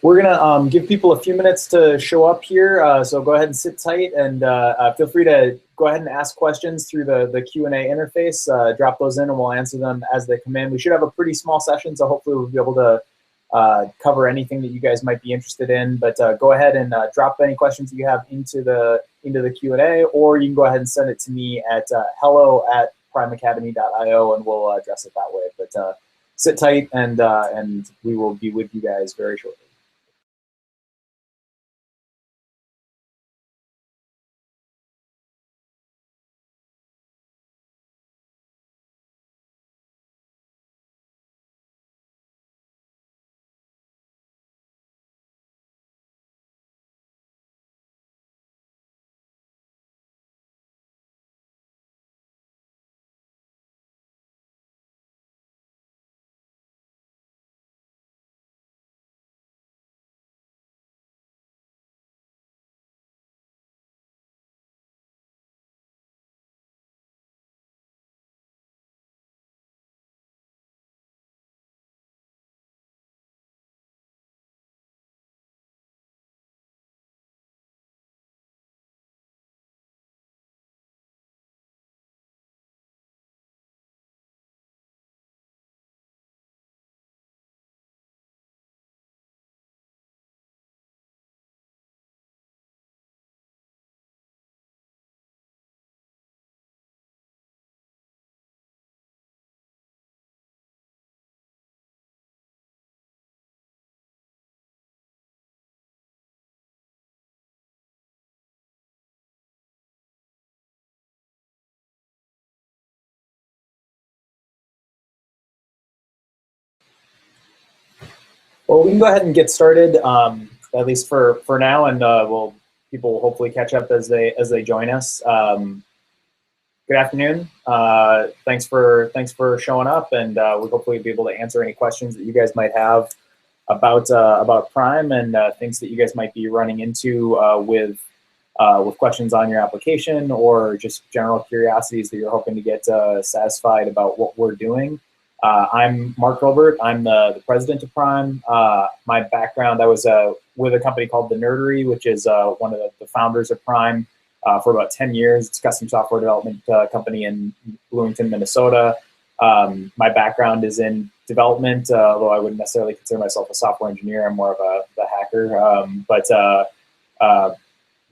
We're gonna give people a few minutes to show up here, so go ahead and sit tight, and feel free to go ahead and ask questions through the Q&A interface. Drop those in and we'll answer them as they come in. We should have a pretty small session, so hopefully we'll be able to cover anything that you guys might be interested in. But go ahead and drop any questions that you have into the Q&A, or you can go ahead and send it to me at hello@primeacademy.io, and we'll address it that way. But sit tight, and we will be with you guys very shortly. Well, we can go ahead and get started, at least for now, and people will hopefully catch up as they join us. Good afternoon. Thanks for showing up, and we'll hopefully be able to answer any questions that you guys might have about Prime, and things that you guys might be running into with questions on your application, or just general curiosities that you're hoping to get satisfied about what we're doing. I'm Mark Gilbert. I'm the president of Prime. My background, I was with a company called The Nerdery, which is one of the founders of Prime for about 10 years. It's a custom software development company in Bloomington, Minnesota. My background is in development, although I wouldn't necessarily consider myself a software engineer. I'm more of a hacker.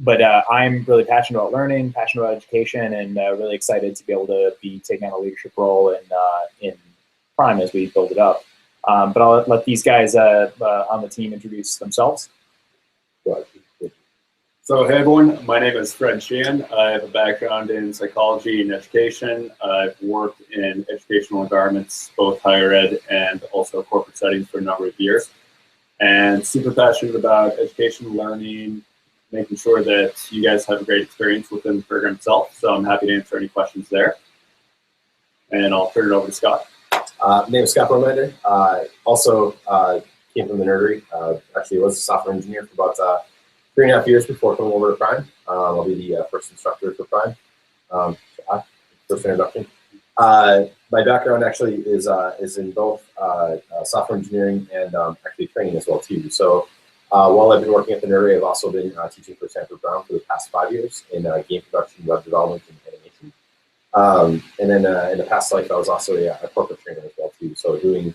But I'm really passionate about learning, passionate about education, and really excited to be able to be taking on a leadership role in Prime as we build it up. But I'll let these guys on the team introduce themselves. So hey everyone, my name is Fred Sheehan. I have a background in psychology and education. I've worked in educational environments, both higher ed and also corporate settings, for a number of years. And super passionate about education, learning, making sure that you guys have a great experience within the program itself. So I'm happy to answer any questions there. And I'll turn it over to Scott. My name is Scott Bormander. Also came from The Nerdery. Actually was a software engineer for about 3.5 years before coming over to Prime. I'll be the first instructor for Prime. First introduction. My background actually is in both software engineering and actually training as well too. So while I've been working at The Nerdery, I've also been teaching for Stanford Brown for the past 5 years in game production, web development, and animation. And then in the past life, I was also a corporate trainer as well too. So doing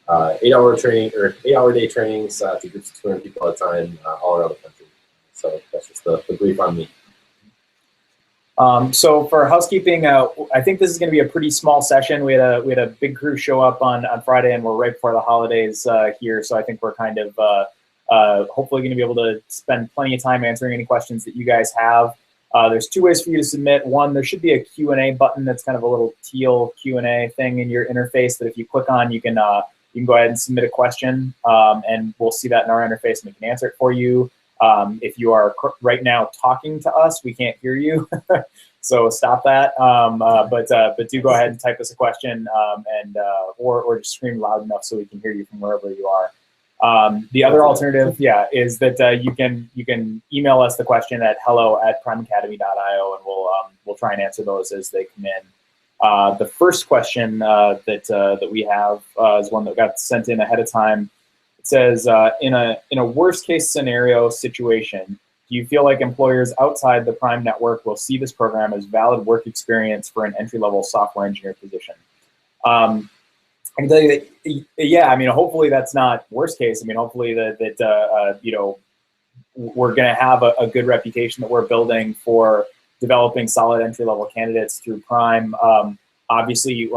8-hour training or 8-hour-day trainings to groups of 200 people at a time all around the country. So that's just the brief on me. So for housekeeping, I think this is going to be a pretty small session. We had a big crew show up on Friday, and we're right before the holidays here. So I think we're kind of hopefully going to be able to spend plenty of time answering any questions that you guys have. There's 2 ways for you to submit. One, there should be a Q&A button that's kind of a little teal Q&A thing in your interface that if you click on, you can go ahead and submit a question, and we'll see that in our interface, and we can answer it for you. If you are right now talking to us, we can't hear you, so stop that. But do go ahead and type us a question, or just scream loud enough so we can hear you from wherever you are. The other alternative, is that you can email us the question at hello@primeacademy.io, and we'll try and answer those as they come in. The first question that we have is one that got sent in ahead of time. It says, in a worst case scenario situation, do you feel like employers outside the Prime network will see this program as valid work experience for an entry-level software engineer position? I can tell you that, yeah, I mean, hopefully that's not worst case. I mean, hopefully that you know, we're going to have a good reputation that we're building for developing solid entry-level candidates through Prime. Obviously,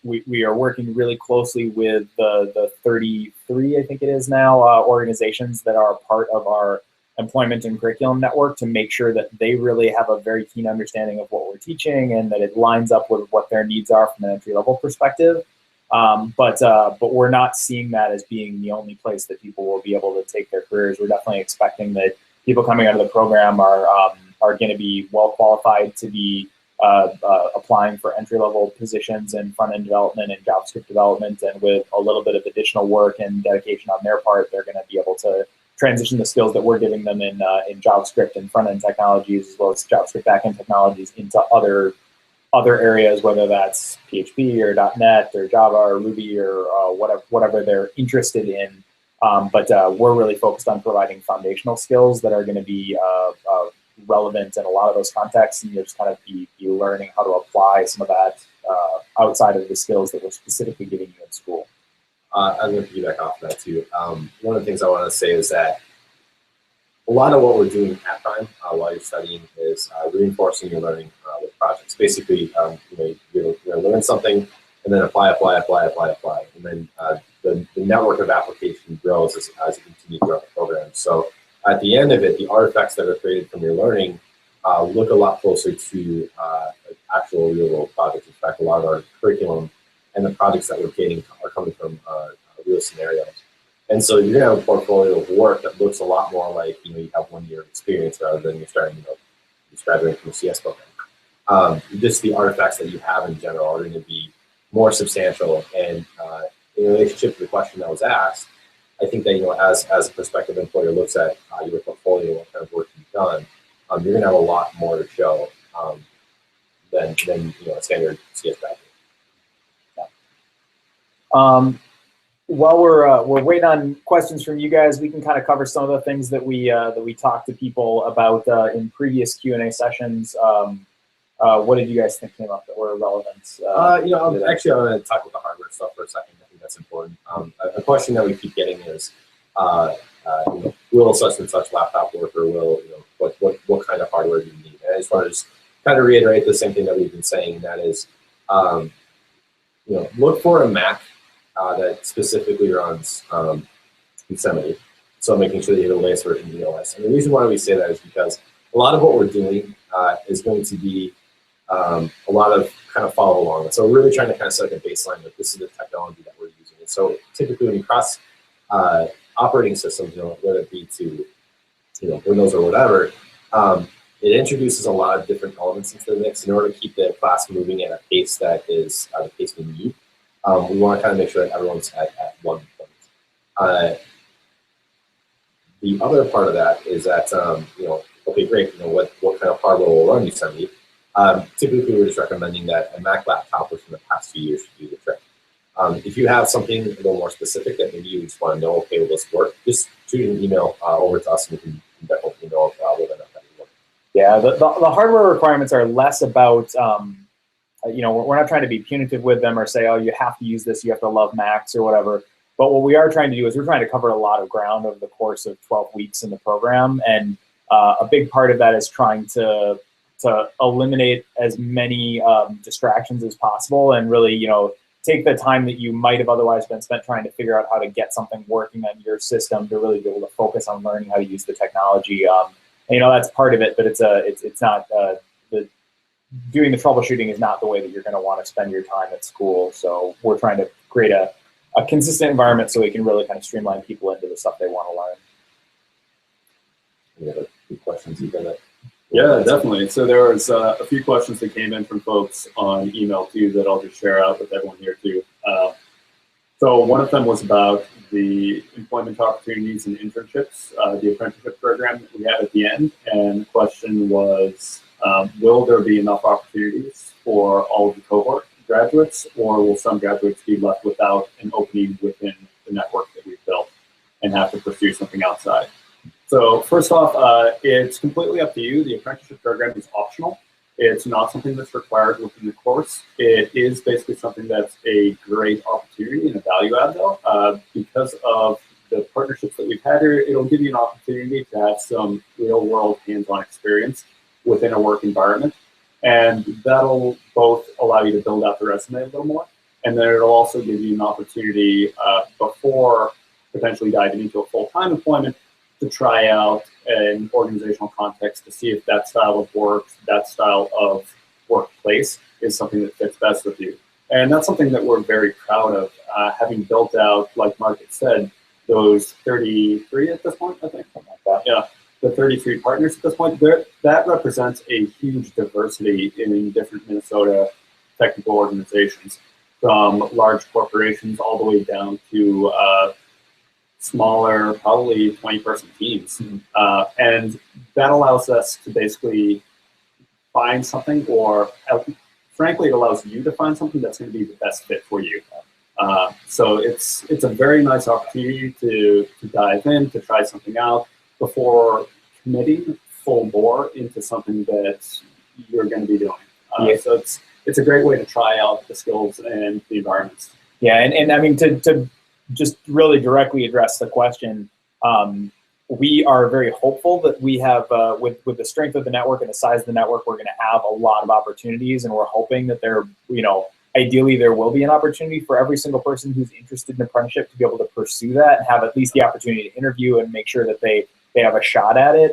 we are working really closely with the 33, I think it is now, organizations that are part of our employment and curriculum network to make sure that they really have a very keen understanding of what we're teaching and that it lines up with what their needs are from an entry-level perspective. But we're not seeing that as being the only place that people will be able to take their careers. We're definitely expecting that people coming out of the program are going to be well qualified to be applying for entry-level positions in front-end development and JavaScript development, and with a little bit of additional work and dedication on their part, they're going to be able to transition the skills that we're giving them in JavaScript and front-end technologies, as well as JavaScript back-end technologies, into other areas, whether that's PHP or .NET or Java or Ruby or whatever they're interested in. But we're really focused on providing foundational skills that are going to be relevant in a lot of those contexts, and you'll just kind of be learning how to apply some of that outside of the skills that we're specifically giving you in school. I'm going to piggyback off of that too. One of the things I want to say is that a lot of what we're doing at Prime while you're studying is reinforcing your learning with projects. Basically, you're going to learn something and then apply. And then the network of application grows as you continue throughout the program. So at the end of it, the artifacts that are created from your learning look a lot closer to actual real-world projects. In fact, a lot of our curriculum and the projects that we're creating are coming from real scenarios. And so you're gonna have a portfolio of work that looks a lot more like, you have 1 year of experience rather than you're starting, you're graduating from a CS program. Just the artifacts that you have in general are going to be more substantial. And in relationship to the question that was asked, I think that, as a prospective employer looks at your portfolio, what kind of work you've done, you're going to have a lot more to show than a standard CS graduate. While we're waiting on questions from you guys, we can kind of cover some of the things that we talked to people about in previous Q&A sessions. What did you guys think came up that were relevant? I want to talk about the hardware stuff for a second. I think that's important. A question that we keep getting is, will such and such laptop work, or will what kind of hardware do you need? And I just want to kind of reiterate the same thing that we've been saying, and that is, look for a Mac that specifically runs Yosemite. So making sure that you have the latest version of the OS. And the reason why we say that is because a lot of what we're doing is going to be a lot of kind of follow along. So we're really trying to kind of set like a baseline that this is the technology that we're using. And so typically when you cross operating systems, whether it be to Windows or whatever, it introduces a lot of different elements into the mix in order to keep the class moving at a pace that is the pace we need. We want to kind of make sure that everyone's at one point. The other part of that is that, okay, great, what kind of hardware will run Yosemite? Typically, we're just recommending that a Mac laptop within the past few years should do the trick. If you have something a little more specific that maybe you just want to know, okay, will this work? Just shoot an email over to us and we can definitely know whether or not that will work. Yeah, the hardware requirements are less about, we're not trying to be punitive with them or say, oh, you have to use this, you have to love Macs or whatever. But what we are trying to do is we're trying to cover a lot of ground over the course of 12 weeks in the program. And a big part of that is trying to eliminate as many distractions as possible and really, take the time that you might have otherwise been spent trying to figure out how to get something working on your system to really be able to focus on learning how to use the technology. That's part of it, but it's not doing the troubleshooting is not the way that you're going to want to spend your time at school. So we're trying to create a consistent environment so we can really kind of streamline people into the stuff they want to learn. Any other questions you got? Yeah, definitely. So there was a few questions that came in from folks on email too that I'll just share out with everyone here too. So one of them was about the employment opportunities and internships, the apprenticeship program that we have at the end. And the question was, will there be enough opportunities for all of the cohort graduates, or will some graduates be left without an opening within the network that we've built and have to pursue something outside? So first off, it's completely up to you. The apprenticeship program is optional. It's not something that's required within the course. It is basically something that's a great opportunity and a value add though. Because of the partnerships that we've had here, it'll give you an opportunity to have some real world hands-on experience within a work environment. And that'll both allow you to build out the resume a little more. And then it'll also give you an opportunity before potentially diving into a full-time employment to try out an organizational context to see if that style of work, that style of workplace is something that fits best with you. And that's something that we're very proud of, having built out, like Mark had said, those 33 at this point, I think, something like that. Yeah, the 33 partners at this point. That represents a huge diversity in different Minnesota technical organizations, from large corporations all the way down to smaller, probably 20-person teams. And that allows us to basically find something, or frankly, it allows you to find something that's going to be the best fit for you. So it's a very nice opportunity to dive in, to try something out before committing full bore into something that you're going to be doing. So it's a great way to try out the skills and the environments. Yeah, and I mean, to just really directly address the question, we are very hopeful that we have, with the strength of the network and the size of the network, we're going to have a lot of opportunities, and we're hoping that there, ideally there will be an opportunity for every single person who's interested in apprenticeship to be able to pursue that and have at least the opportunity to interview and make sure that they have a shot at it.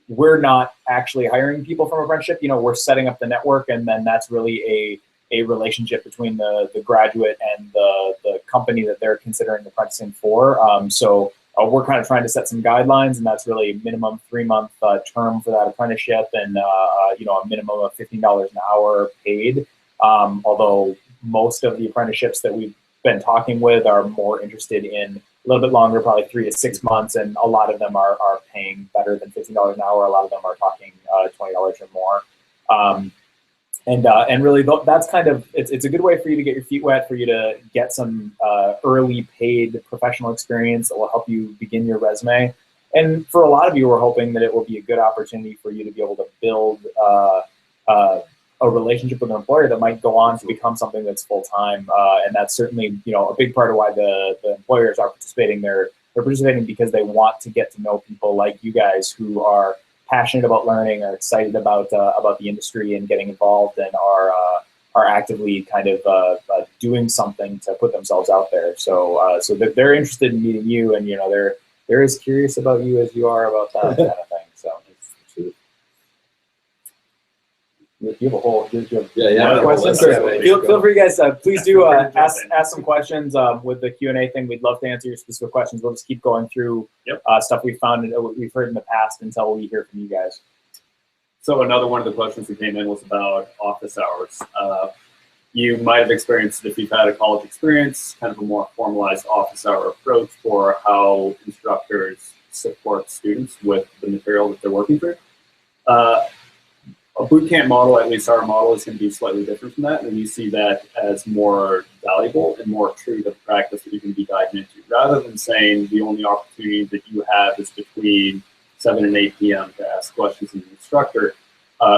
We're not actually hiring people from apprenticeship. We're setting up the network, and then that's really a relationship between the graduate and the company that they're considering apprenticing for. So we're kind of trying to set some guidelines, and that's really minimum 3-month term for that apprenticeship, and a minimum of $15 an hour paid. Although most of the apprenticeships that we've been talking with are more interested in a little bit longer, probably 3 to 6 months, and a lot of them are paying better than $15 an hour. A lot of them are talking $20 or more. And really, that's kind of, it's a good way for you to get your feet wet, for you to get some early paid professional experience that will help you begin your resume. And for a lot of you, we're hoping that it will be a good opportunity for you to be able to build a relationship with an employer that might go on to become something that's full-time. And that's certainly, a big part of why the employers are participating. They're participating because they want to get to know people like you guys who are passionate about learning, are excited about the industry and getting involved, and are actively kind of doing something to put themselves out there. So they're interested in meeting you, and they're as curious about you as you are about that kind of thing. So you have a whole questions. Feel free, guys. Please do ask some questions with the Q&A thing. We'd love to answer your specific questions. We'll just keep going through stuff we've found and what we've heard in the past until we hear from you guys. So another one of the questions that came in was about office hours. You might have experienced, if you've had a college experience, kind of a more formalized office hour approach for how instructors support students with the material that they're working through. A boot camp model, at least our model, is going to be slightly different from that, and we see that as more valuable and more true to the practice that you can be diving into, rather than saying the only opportunity that you have is between 7 and 8 p.m. to ask questions of the instructor.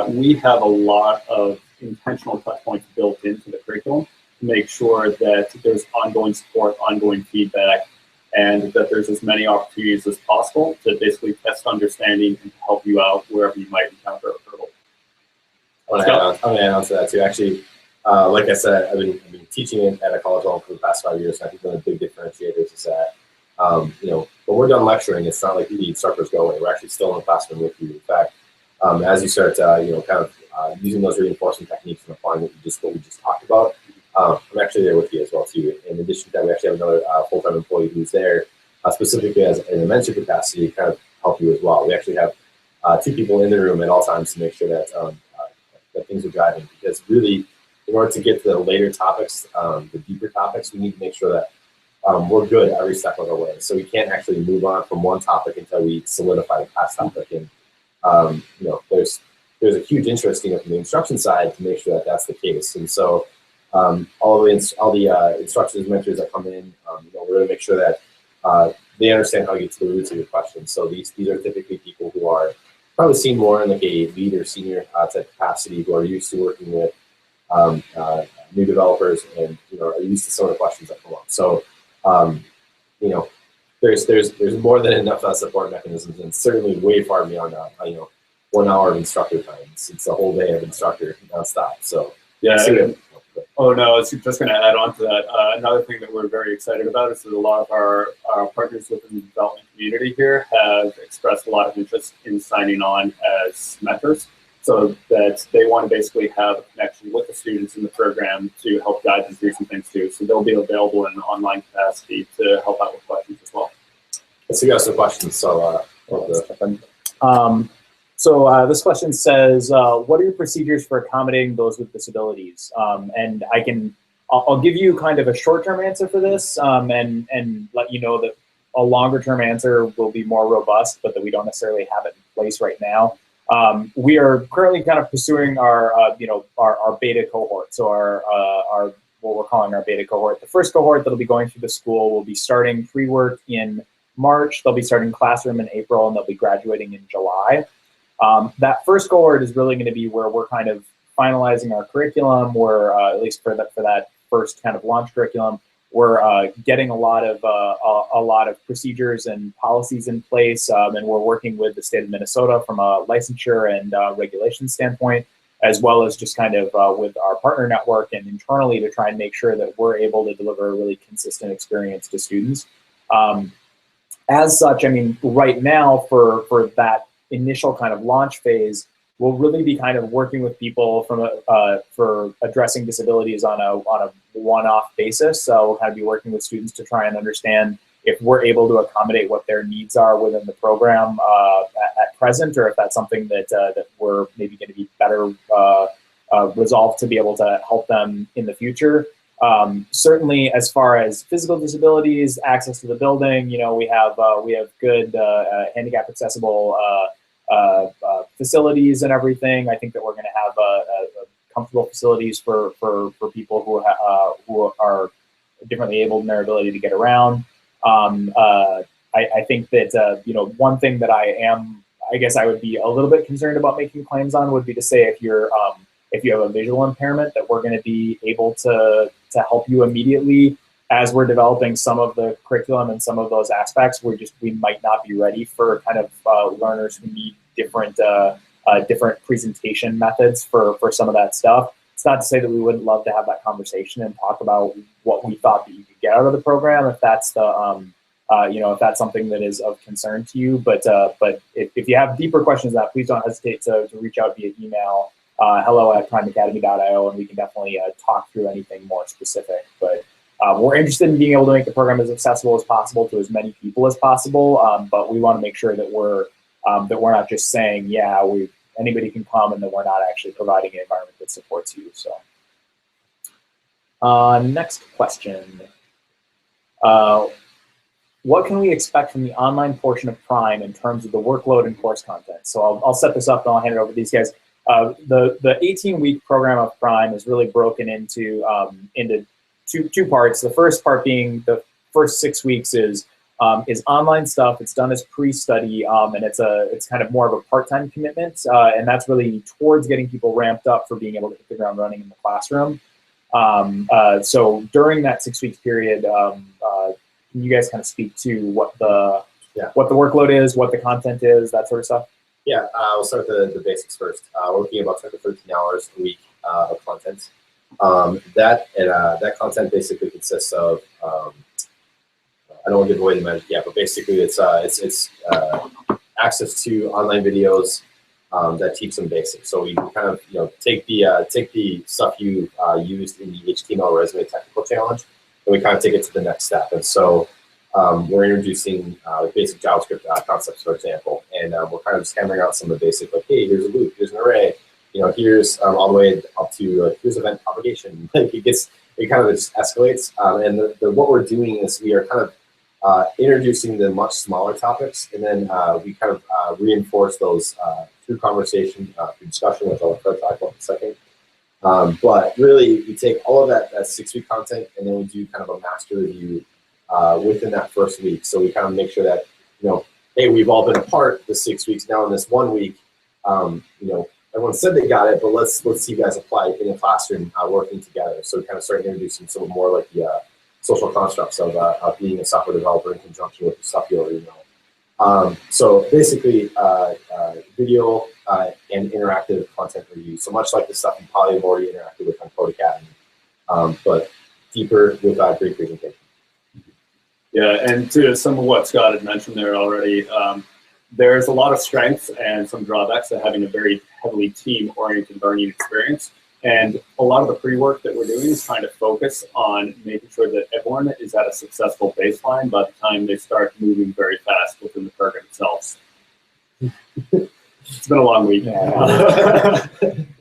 We have a lot of intentional touch points built into the curriculum to make sure that there's ongoing support, ongoing feedback, and that there's as many opportunities as possible to basically test understanding and help you out wherever you might encounter a hurdle. I'm gonna add on to that too. Actually, like I said, I've been teaching at a college level for the past 5 years, and I think one of the big differentiators is that, when we're done lecturing, it's not like the instructors go away. We're actually still in the classroom with you. In fact, as you start, using those reinforcement techniques and applying what we just talked about, I'm actually there with you as well too. In addition to that, we actually have another full-time employee who's there specifically as in a mentor capacity to kind of help you as well. We actually have 2 people in the room at all times to make sure that that things are driving, because really, in order to get to the later topics, the deeper topics, we need to make sure that we're good every step of the way. So we can't actually move on from one topic until we solidify the past topic. And there's a huge interest from the instruction side to make sure that that's the case. And so all the instructors and mentors that come in, we're going to make sure that they understand how to get to the roots of your questions. So these are typically people who are probably seen more in like a lead or senior type capacity, who are used to working with new developers and are used to some of the questions that come up. So there's more than enough support mechanisms, and certainly way far beyond 1 hour of instructor time. It's a whole day of instructor nonstop. So yeah. Oh no, I was just going to add on to that. Another thing that we're very excited about is that a lot of our partners within the development community here have expressed a lot of interest in signing on as mentors, so that they want to basically have a connection with the students in the program to help guide them through some things too. So they'll be available in an online capacity to help out with questions as well. So you got some questions. So this question says, what are your procedures for accommodating those with disabilities? And I'll give you kind of a short-term answer for this, and let you know that a longer-term answer will be more robust, but that we don't necessarily have it in place right now. We are currently kind of pursuing our beta cohort. So our what we're calling our beta cohort. The first cohort that'll be going through the school will be starting pre-work in March. They'll be starting classroom in April, and they'll be graduating in July. That first cohort is really going to be where we're kind of finalizing our curriculum. We're at least for that first kind of launch curriculum, we're getting a lot of procedures and policies in place, and we're working with the state of Minnesota from a licensure and regulation standpoint, as well as just kind of with our partner network and internally to try and make sure that we're able to deliver a really consistent experience to students. As such, I mean, right now for that initial kind of launch phase, we'll really be kind of working with people for addressing disabilities on a one-off basis. So we'll kind of be working with students to try and understand if we're able to accommodate what their needs are within the program at present, or if that's something that we're maybe going to be better resolved to be able to help them in the future. Certainly, as far as physical disabilities, access to the building, we have good handicap accessible facilities and everything. I think that we're going to have comfortable facilities for people who are differently abled in their ability to get around. I think that one thing that I guess I would be a little bit concerned about making claims on would be to say if you have a visual impairment, that we're going to be able to help you immediately. As we're developing some of the curriculum and some of those aspects, we might not be ready for kind of learners who need different presentation methods for some of that stuff. It's not to say that we wouldn't love to have that conversation and talk about what we thought that you could get out of the program, if that's if that's something that is of concern to you. But if you have deeper questions on that, please don't hesitate to reach out via email, hello@primeacademy.io, and we can definitely talk through anything more specific. But we're interested in being able to make the program as accessible as possible to as many people as possible, but we want to make sure that we're not just saying, anybody can come, and that we're not actually providing an environment that supports you. So, next question. What can we expect from the online portion of Prime in terms of the workload and course content? So I'll set this up and I'll hand it over to these guys. The 18-week program of Prime is really broken into two parts. The first part being the first 6 weeks is online stuff. It's done as pre-study, and it's kind of more of a part-time commitment, and that's really towards getting people ramped up for being able to hit the ground running in the classroom. So during that 6 week period, can you guys kind of speak to what the workload is, what the content is, that sort of stuff? Yeah, we'll start with the basics first. We're looking at about 10 to 13 hours a week of content. That content basically consists of I don't want to give away the magic yet, but basically it's access to online videos that teach some basics. So we can kind of take the stuff you used in the HTML resume technical challenge, and we kind of take it to the next step. And so we're introducing basic JavaScript concepts, for example, and we're kind of just hammering out some of the basic, like, hey, here's a loop, here's an array, here's all the way up to here's event propagation. It kind of just escalates. And what we're doing is we are kind of introducing the much smaller topics, and then we kind of reinforce those through conversation, through discussion, which I'll talk about in a second. But really, we take all of that 6-week content, and then we do kind of a master review within that first week. So we kind of make sure that, hey, we've all been apart the 6 weeks. Now in this 1 week, everyone said they got it, but let's see you guys apply it in a classroom working together. So we kind of start introducing some more like the social constructs of being a software developer in conjunction with the stuff you already know. So basically, video and interactive content review. So much like the stuff you probably have already interacted with on Code Academy, but deeper with great presentation. Yeah, and to some of what Scott had mentioned there already, there's a lot of strengths and some drawbacks to having a very heavily team-oriented learning experience. And a lot of the pre-work that we're doing is trying to focus on making sure that everyone is at a successful baseline by the time they start moving very fast within the program itself. It's been a long week. Yeah.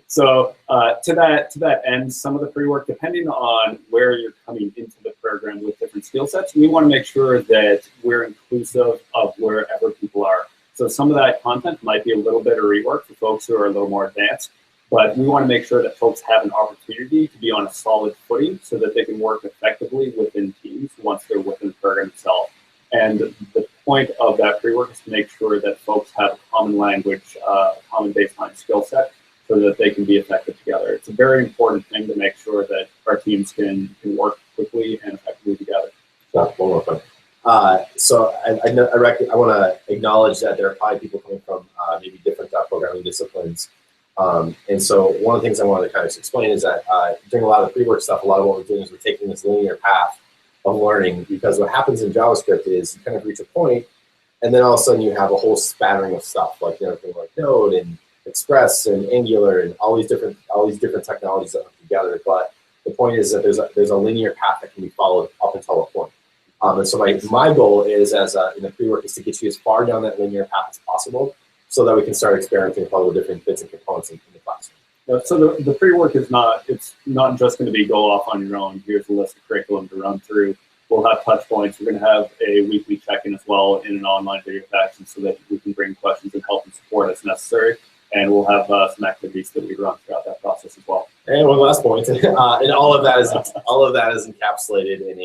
So to that end, some of the pre-work, depending on where you're coming into the program with different skill sets, we want to make sure that we're inclusive of wherever people are. So some of that content might be a little bit of rework for folks who are a little more advanced, but we want to make sure that folks have an opportunity to be on a solid footing so that they can work effectively within teams once they're within the program itself. And the point of that pre-work is to make sure that folks have a common language, common baseline skill set, so that they can be effective together. It's a very important thing to make sure that our teams can work quickly and effectively together. So one more thing. So I want to acknowledge that there are probably people coming from maybe different programming disciplines. And so one of the things I wanted to kind of explain is that during a lot of the pre-work stuff, a lot of what we're doing is we're taking this linear path of learning, because what happens in JavaScript is you kind of reach a point, and then all of a sudden you have a whole spattering of stuff, like everything like Node and Express and Angular and all these different technologies that come together. But the point is that there's a linear path that can be followed up until a point. And so my goal is, in the pre-work, is to get you as far down that linear path as possible, so that we can start experimenting with all the different bits and components in the classroom. Yeah, so the pre-work is not just going to be go off on your own. Here's a list of curriculum to run through. We'll have touch points. We're going to have a weekly check-in as well in an online video fashion, so that we can bring questions and help and support as necessary. And we'll have some activities that we run throughout that process as well. And one last point, and all of that is encapsulated in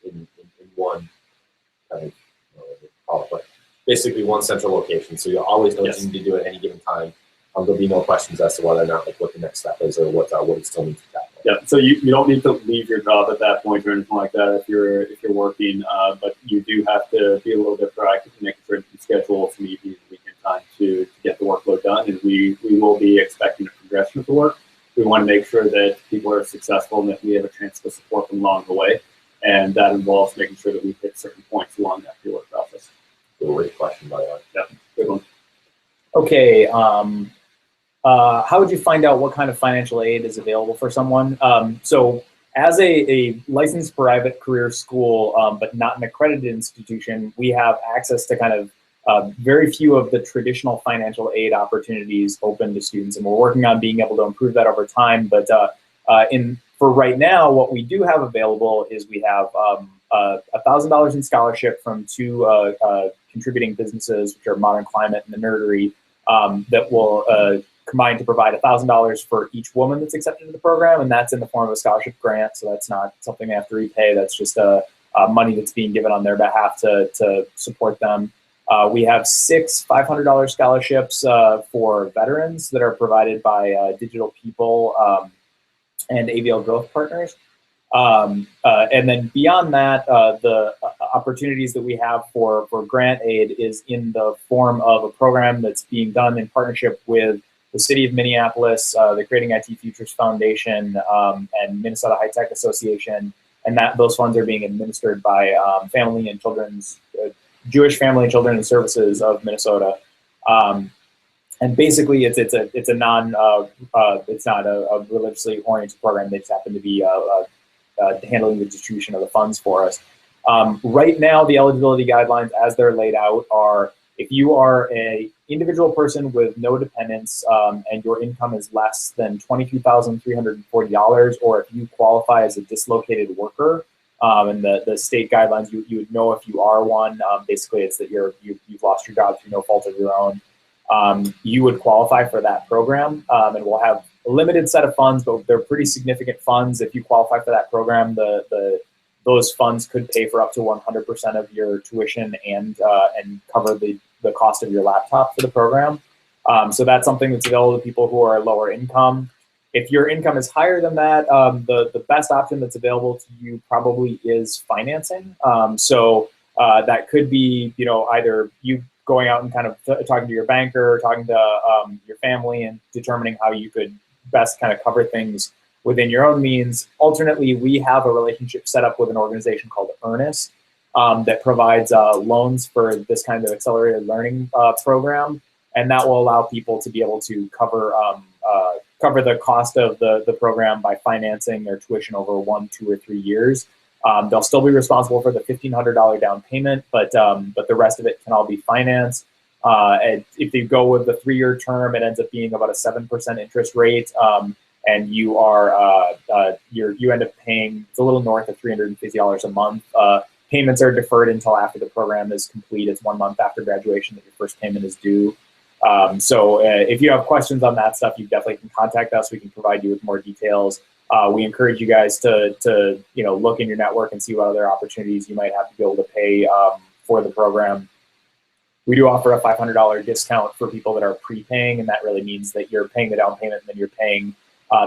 in one kind of basically one central location. So you'll always know what you need to do at any given time. There'll be no questions as to whether or not what the next step is or what you still need to tackle. Yeah, so you don't need to leave your job at that point or anything like that if you're working, but you do have to be a little bit proactive and make sure you schedule some evening and weekend time to get the workload done. And we will be expecting a progression of the work. We want to make sure that people are successful and that we have a chance to support them along the way. And that involves making sure that we hit certain points along that pre-work process. Great question, by the way. Yeah, good one. Okay. How would you find out what kind of financial aid is available for someone? So as a licensed private career school, but not an accredited institution, we have access to kind of very few of the traditional financial aid opportunities open to students, and we're working on being able to improve that over time. But for right now, what we do have available is we have $1,000 in scholarship from two contributing businesses, which are Modern Climate and the Nerdery, that will combine to provide $1,000 for each woman that's accepted to the program, and that's in the form of a scholarship grant. So that's not something they have to repay. That's just money that's being given on their behalf to support them. We have 6 $500 scholarships for veterans that are provided by Digital People and ABL Growth Partners. And then beyond that, the opportunities that we have for grant aid is in the form of a program that's being done in partnership with the City of Minneapolis, the Creating IT Futures Foundation, and Minnesota High Tech Association, and those funds are being administered by Family and Children's Jewish Family and Children's Services of Minnesota. And basically, it's not a religiously oriented program. They just happen to be handling the distribution of the funds for us. Right now, the eligibility guidelines as they're laid out are: if you are an individual person with no dependents and your income is less than $22,340, or if you qualify as a dislocated worker, and the state guidelines, you would know if you are one. Basically, it's that you've lost your job through no fault of your own. you would qualify for that program. And we'll have a limited set of funds, but they're pretty significant funds. If you qualify for that program, those funds could pay for up to 100% of your tuition and cover the cost of your laptop for the program. So that's something that's available to people who are lower income. If your income is higher than that, the best option that's available to you probably is financing. So that could be, either you going out and kind of talking to your banker, talking to your family, and determining how you could best kind of cover things within your own means. Alternately, we have a relationship set up with an organization called Earnest that provides loans for this kind of accelerated learning program, and that will allow people to be able to cover the cost of the program by financing their tuition over 1, 2, or 3 years. They'll still be responsible for the $1,500 down payment, but the rest of it can all be financed. And if you go with the 3-year term, it ends up being about a 7% interest rate, and you end up paying, it's a little north of $350 a month. Payments are deferred until after the program is complete. It's 1 month after graduation that your first payment is due. So if you have questions on that stuff, you definitely can contact us. We can provide you with more details. We encourage you guys to look in your network and see what other opportunities you might have to be able to pay for the program. We do offer a $500 discount for people that are prepaying, and that really means that you're paying the down payment and then you're paying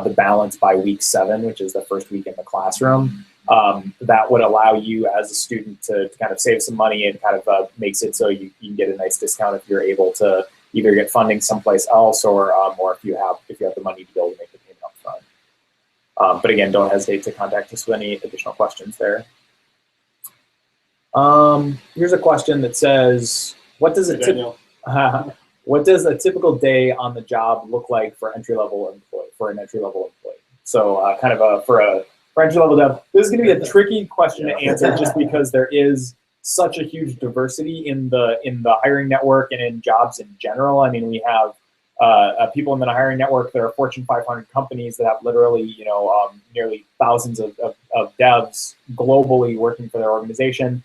the balance by week 7, which is the first week in the classroom. That would allow you as a student to kind of save some money, and kind of makes it so you can get a nice discount if you're able to either get funding someplace else or if you have the money to be able to make the payment up front. But again, don't hesitate to contact us with any additional questions there. Here's a question that says, what does a typical day on the job look like for an entry-level employee? So for entry-level dev, this is going to be a tricky question to answer just because there is such a huge diversity in the hiring network and in jobs in general. I mean, we have people in the hiring network that are Fortune 500 companies that have literally, nearly thousands of devs globally working for their organization,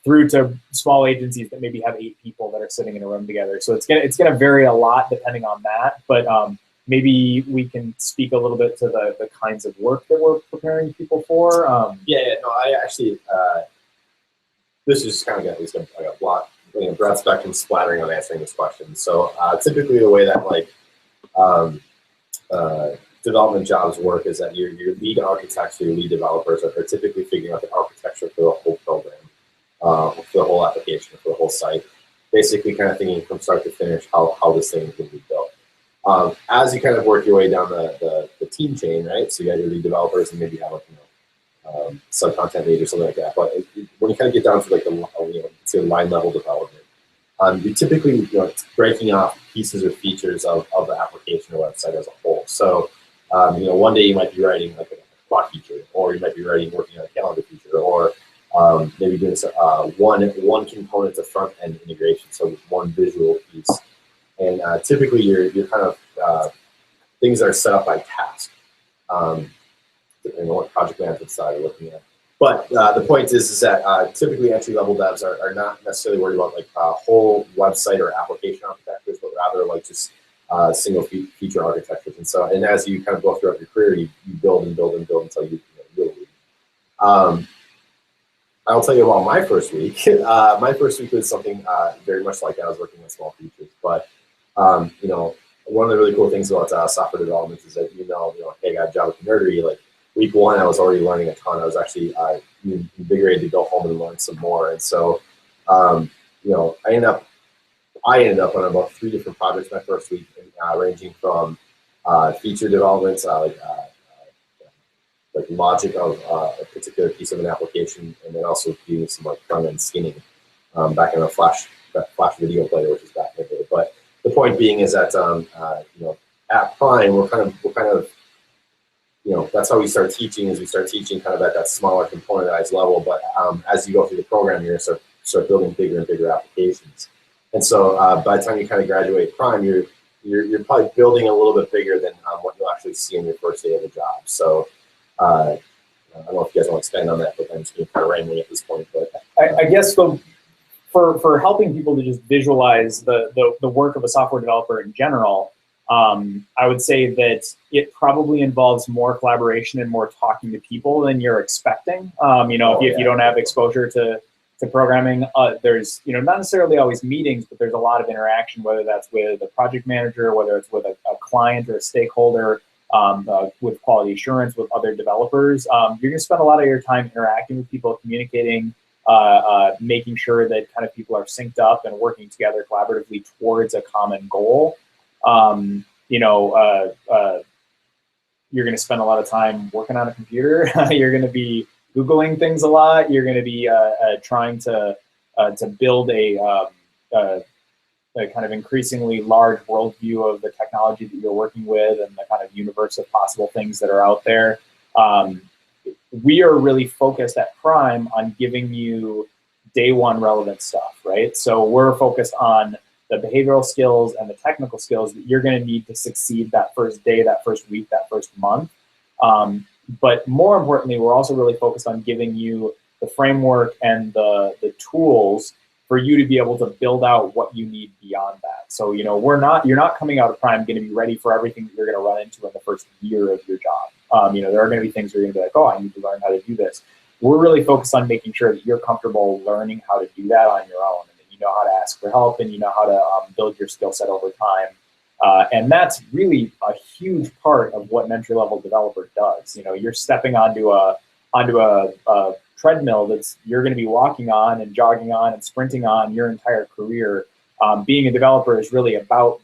through to small agencies that maybe have 8 people that are sitting in a room together. So it's gonna vary a lot depending on that. But maybe we can speak a little bit to the kinds of work that we're preparing people for. No, I actually, this is kind of got a lot, broad spectrum splattering on answering this question. So typically the way that development jobs work is that your lead architects or your lead developers are typically figuring out the architecture for the whole program, for the whole application, for the whole site. Basically kind of thinking from start to finish how this thing is going to be built. As you kind of work your way down the team chain, right? So you got your lead developers and maybe you have sub-content lead or something like that. But when you kind of get down to the line level development, you're typically breaking off pieces or features of the application or website as a whole. So one day you might be writing like a clock feature, or you might be working on a calendar feature, or maybe doing one component of front end integration, so one visual piece. And typically you're kind of things are set up by task, depending on what project management side you're looking at. But the point is that typically entry-level devs are not necessarily worried about whole website or application architectures, but rather just single feature architectures. And as you kind of go throughout your career, you build and build and build until you really lead. I'll tell you about my first week. My first week was something very much like that. I was working on small features, but one of the really cool things about software development is that hey, I got a job at the nerdery. Week 1, I was already learning a ton. I was actually invigorated to go home and learn some more. And so, I ended up on about 3 different projects my first week, ranging from feature development, like logic of a particular piece of an application, and then also doing some front end skinning back in a Flash video player, which is back in the day. But the point being is that at Prime we're kind of that's how we start teaching. Is we start teaching kind of at that smaller componentized level. But as you go through the program, you're going to start building bigger and bigger applications. And so by the time you kind of graduate Prime, you're probably building a little bit bigger than what you'll actually see on your first day of the job. So I don't know if you guys want to expand on that, but I'm just going to kind of rambling at this point. But I guess from for helping people to just visualize the work of a software developer in general, I would say that it probably involves more collaboration and more talking to people than you're expecting. If you don't have exposure to programming, there's not necessarily always meetings, but there's a lot of interaction, whether that's with a project manager, whether it's with a client or a stakeholder, with quality assurance, with other developers. You're going to spend a lot of your time interacting with people, communicating, making sure that kind of people are synced up and working together collaboratively towards a common goal. You're going to spend a lot of time working on a computer. You're going to be Googling things a lot. You're going to be trying to build a kind of increasingly large worldview of the technology that you're working with and the kind of universe of possible things that are out there. We are really focused at Prime on giving you day one relevant stuff, right? So we're focused on the behavioral skills and the technical skills that you're going to need to succeed that first day, that first week, that first month. But more importantly, we're also really focused on giving you the framework and the tools for you to be able to build out what you need beyond that. So, you're not coming out of Prime going to be ready for everything that you're going to run into in the first year of your job. There are going to be things where you're going to be like, oh, I need to learn how to do this. We're really focused on making sure that you're comfortable learning how to do that on your own, and that you know how to ask for help, and you know how to build your skill set over time. And that's really a huge part of what an entry-level developer does. You're stepping onto a treadmill that's you're going to be walking on and jogging on and sprinting on your entire career. Being a developer is really about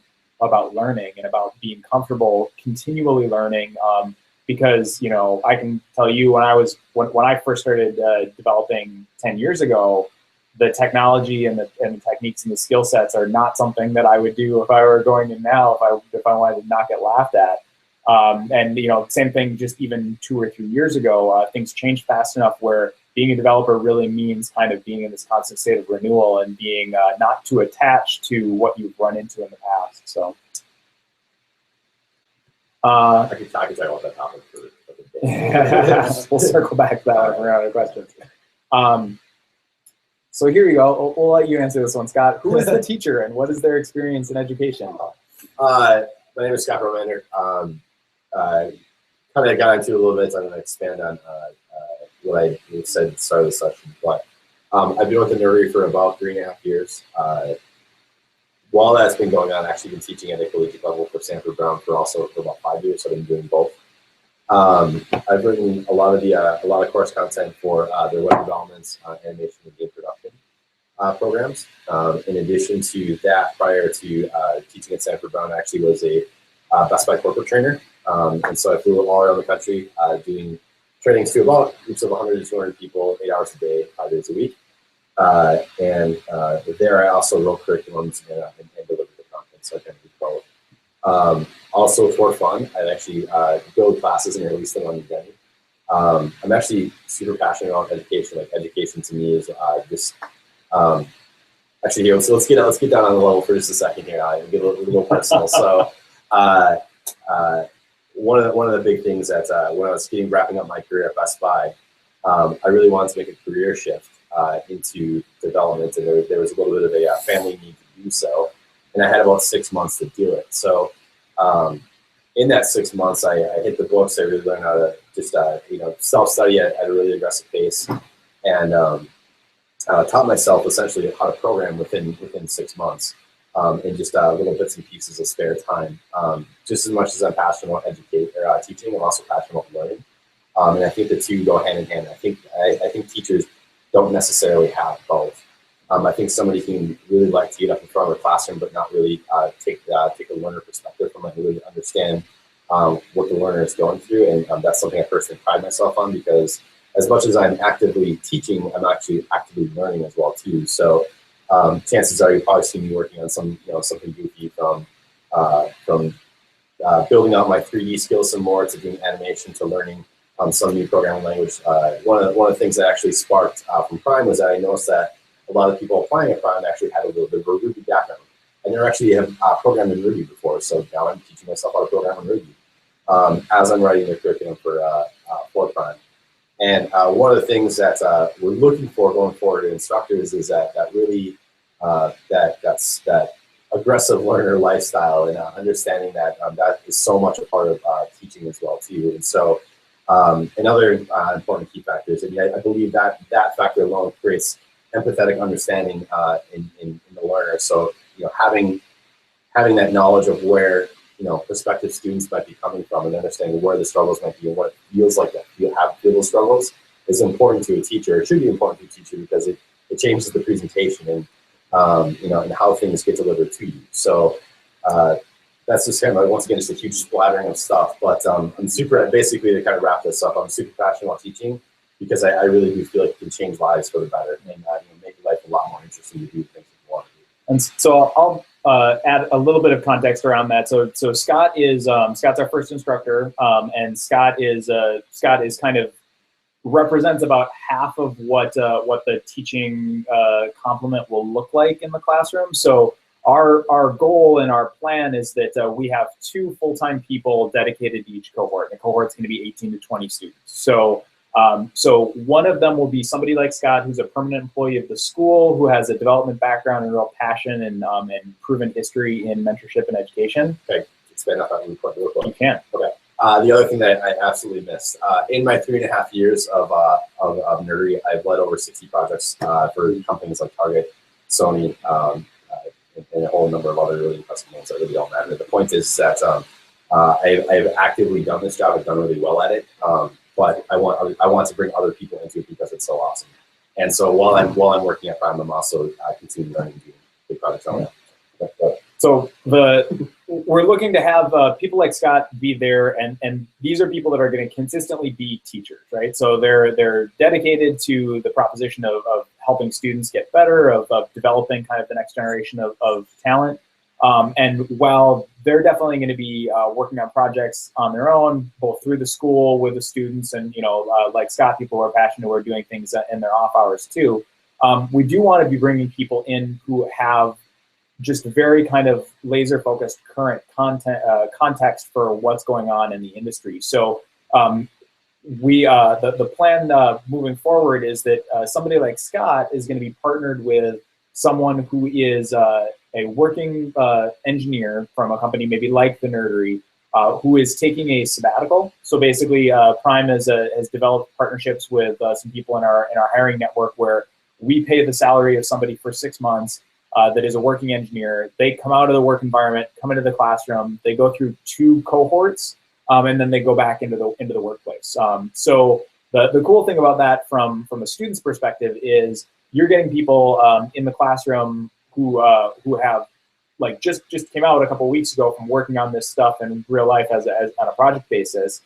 learning and about being comfortable continually learning. Because I can tell you when I first started developing 10 years ago, the technology and the techniques and the skill sets are not something that I would do if I were going in now, if I wanted to not get laughed at. Same thing just even 2 or 3 years ago, things changed fast enough where being a developer really means kind of being in this constant state of renewal and being not too attached to what you've run into in the past. So. I could talk about that topic for a bit. We'll circle back to that for other questions. So here you go. We'll let you answer this one, Scott. Who is the teacher and what is their experience in education? My name is Scott Romander. Kind of got into a little bit, so I'm going to expand on what I said at the start of the session. But I've been with the Nerdery for about 3.5 years. While that's been going on, I've actually been teaching at a collegiate level for Sanford Brown for about 5 years. So I've been doing both. I've written a lot of course content for their web developments, animation, and game production programs. In addition to that, prior to teaching at Sanford Brown, I actually was a Best Buy corporate trainer. And so I flew all around the country doing trainings to about groups of 100 to 200 people, 8 hours a day, 5 days a week. There I also wrote curriculums and delivered the content, so I kind of do both. Also for fun, I actually build classes and release them on Udemy. I'm actually super passionate about education. Like education to me is actually here. So let's get down on the level for just a second here. I'll get a little personal. So one of the big things that when I was wrapping up my career at Best Buy, I really wanted to make a career shift into development, and there was a little bit of a family need to do so, and I had about 6 months to do it. So in that 6 months, I hit the books. I really learned how to just self-study at a really aggressive pace, and taught myself essentially how to program within 6 months, and just little bits and pieces of spare time. Just as much as I'm passionate about teaching, I'm also passionate about learning, and I think the two go hand in hand. I think teachers don't necessarily have both. I think somebody can really like to get up in front of a classroom, but not really take a learner perspective from it, and really understand what the learner is going through. And that's something I personally pride myself on, because as much as I'm actively teaching, I'm actually actively learning as well too. So chances are you'll probably see me working on something goofy from building out my 3D skills some more, to doing animation, to learning some new programming language. One of the things that actually sparked from Prime was that I noticed that a lot of people applying at Prime actually had a little bit of a Ruby background. I never actually have programmed in Ruby before, so now I'm teaching myself how to program in Ruby as I'm writing the curriculum for Prime. And one of the things that we're looking for going forward in instructors is that really that aggressive learner lifestyle, and understanding that that is so much a part of teaching as well too. And so another important key factor is, I believe that factor alone creates empathetic understanding in the learner. So having that knowledge of where prospective students might be coming from, and understanding where the struggles might be and what it feels like that you feel those struggles is important to a teacher. It should be important to a teacher because it changes the presentation and and how things get delivered to you. So that's just kind of, once again, just a huge splattering of stuff. But I'm super, basically, to kind of wrap this up, I'm super passionate about teaching because I really do feel like it can change lives for the better and make life a lot more interesting to do things that you want to do. And so I'll add a little bit of context around that. So Scott is Scott's our first instructor, and Scott is kind of represents about half of what the teaching complement will look like in the classroom. So our goal and our plan is that we have 2 full-time people dedicated to each cohort. The cohort's going to be 18 to 20 students. So one of them will be somebody like Scott, who's a permanent employee of the school, who has a development background and real passion and proven history in mentorship and education. Okay, expand on that really quick. You can. Okay. The other thing that I absolutely missed, in my 3.5 years of nerdery, I've led over 60 projects for companies like Target, Sony, and a whole number of other really impressive ones that really don't matter. The point is that I've actively done this job. I've done really well at it, but I want to bring other people into it because it's so awesome. And so while I'm working at Prime, I'm also continuing learning and doing big projects on it. So we're looking to have people like Scott be there, and these are people that are going to consistently be teachers, right? So they're dedicated to the proposition of helping students get better, of developing kind of the next generation of talent. And while they're definitely going to be working on projects on their own, both through the school with the students, and like Scott, people who are passionate, who are doing things in their off hours too. We do want to be bringing people in who have just very kind of laser focused current context for what's going on in the industry. So the plan moving forward is that somebody like Scott is going to be partnered with someone who is a working engineer from a company maybe like the Nerdery, who is taking a sabbatical. So basically, Prime has developed partnerships with some people in our hiring network where we pay the salary of somebody for 6 months. That is a working engineer. They come out of the work environment, come into the classroom. They go through 2 cohorts, and then they go back into the workplace. So the cool thing about that from a student's perspective is you're getting people in the classroom who have like just came out a couple weeks ago from working on this stuff in real life as on a project basis.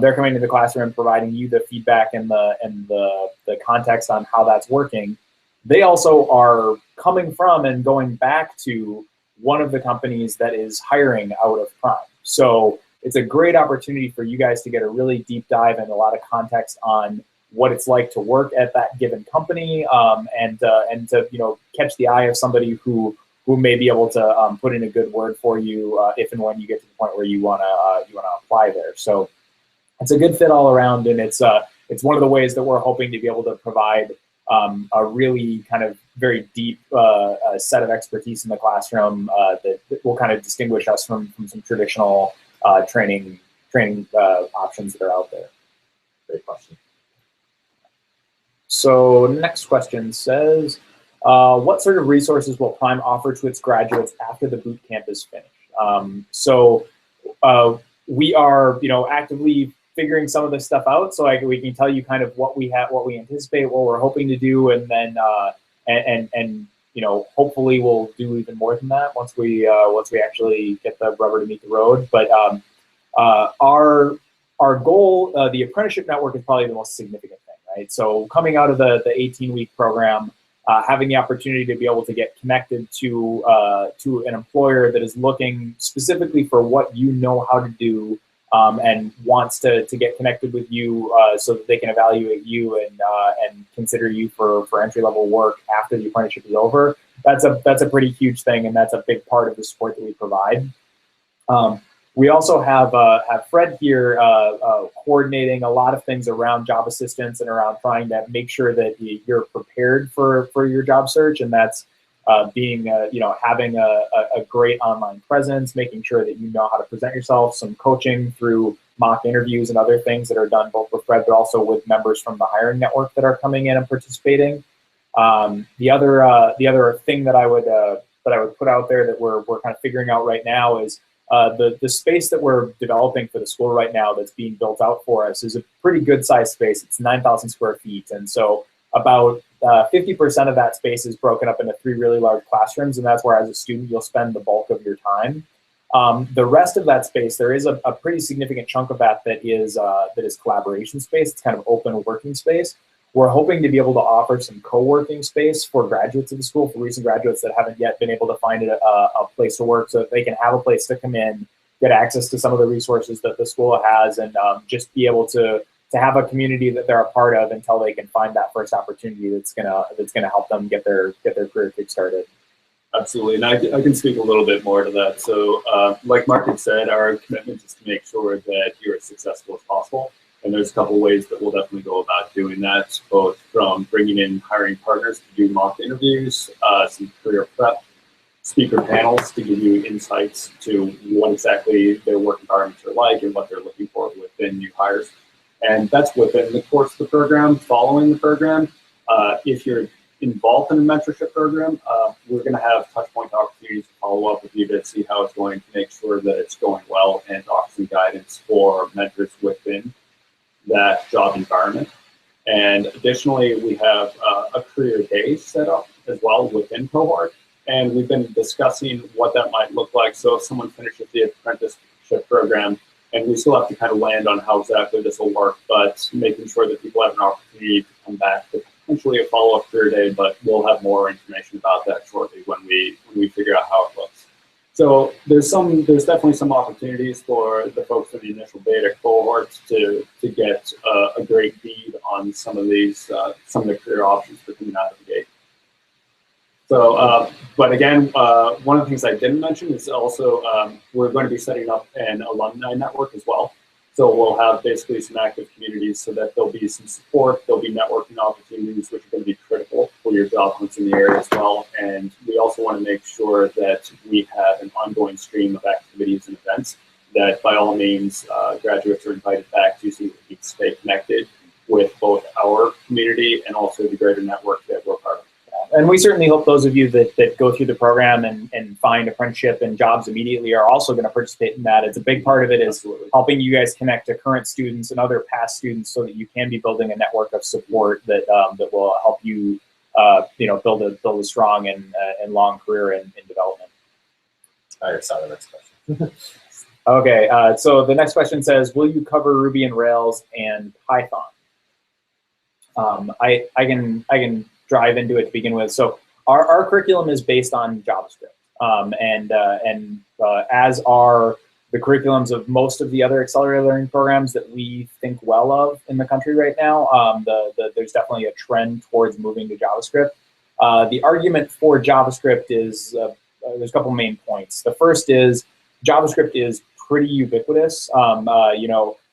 They're coming to the classroom, providing you the feedback and the context on how that's working. They also are coming from and going back to one of the companies that is hiring out of Prime. So it's a great opportunity for you guys to get a really deep dive and a lot of context on what it's like to work at that given company, and to catch the eye of somebody who may be able to put in a good word for you if and when you get to the point where you wanna apply there. So it's a good fit all around, and it's one of the ways that we're hoping to be able to provide a really kind of very deep set of expertise in the classroom that will kind of distinguish us from some traditional training options that are out there. Great question. So next question says, what sort of resources will Prime offer to its graduates after the boot camp is finished? We are actively figuring some of this stuff out, so we can tell you kind of what we anticipate, what we're hoping to do, and then hopefully we'll do even more than that once we actually get the rubber to meet the road. But our goal, the apprenticeship network, is probably the most significant thing, right? So coming out of the 18-week program, having the opportunity to be able to get connected to an employer that is looking specifically for what you know how to do, and wants to get connected with you so that they can evaluate you and consider you for entry-level work after the apprenticeship is over. That's a pretty huge thing, and that's a big part of the support that we provide. We also have Fred here coordinating a lot of things around job assistance and around trying to make sure that you're prepared for your job search, and that's being, having a great online presence, making sure that you know how to present yourself, some coaching through mock interviews and other things that are done both with Fred, but also with members from the hiring network that are coming in and participating. The other thing that I would put out there that we're kind of figuring out right now is the space that we're developing for the school right now that's being built out for us is a pretty good sized space. It's 9,000 square feet, and so about 50% of that space is broken up into 3 really large classrooms, and that's where as a student you'll spend the bulk of your time. The rest of that space, there is a pretty significant chunk of that is collaboration space. It's kind of open working space. We're hoping to be able to offer some co-working space for graduates of the school, for recent graduates that haven't yet been able to find a place to work, so that they can have a place to come in, get access to some of the resources that the school has, and just be able to have a community that they're a part of until they can find that first opportunity that's gonna help them get their career kick-started. Absolutely, and I can speak a little bit more to that. So like Mark had said, our commitment is to make sure that you're as successful as possible. And there's a couple of ways that we'll definitely go about doing that, both from bringing in hiring partners to do mock interviews, some career prep, speaker panels to give you insights to what exactly their work environments are like and what they're looking for within new hires. And that's within the course of the program. Following the program, if you're involved in a mentorship program, we're going to have touch point opportunities to follow up with you to see how it's going, to make sure that it's going well, and offer some guidance for mentors within that job environment. And additionally, we have a career day set up as well within cohort, and we've been discussing what that might look like. So if someone finishes the apprenticeship program, and we still have to kind of land on how exactly this will work, but making sure that people have an opportunity to come back to potentially a follow-up career day, but we'll have more information about that shortly when we figure out how it looks. So there's definitely some opportunities for the folks in the initial beta cohorts to get a great bead on some of the career options for coming out of the gate. So, but again, one of the things I didn't mention is also we're going to be setting up an alumni network as well. So we'll have basically some active communities so that there'll be some support, there'll be networking opportunities, which are going to be critical for your job hunts in the area as well. And we also want to make sure that we have an ongoing stream of activities and events that by all means graduates are invited back to, so we can stay connected with both our community and also the greater network that we're part of. And we certainly hope those of you that go through the program and find apprenticeship and jobs immediately are also going to participate in that. It's a big part of it is helping you guys connect to current students and other past students so that you can be building a network of support that that will help you build a strong and long career in development. I saw the next question. Okay, so the next question says, will you cover Ruby and Rails and Python? I can drive into it to begin with. So our curriculum is based on JavaScript, as are the curriculums of most of the other accelerated learning programs that we think well of in the country right now. There's definitely a trend towards moving to JavaScript. The argument for JavaScript is there's a couple main points. The first is JavaScript is pretty ubiquitous.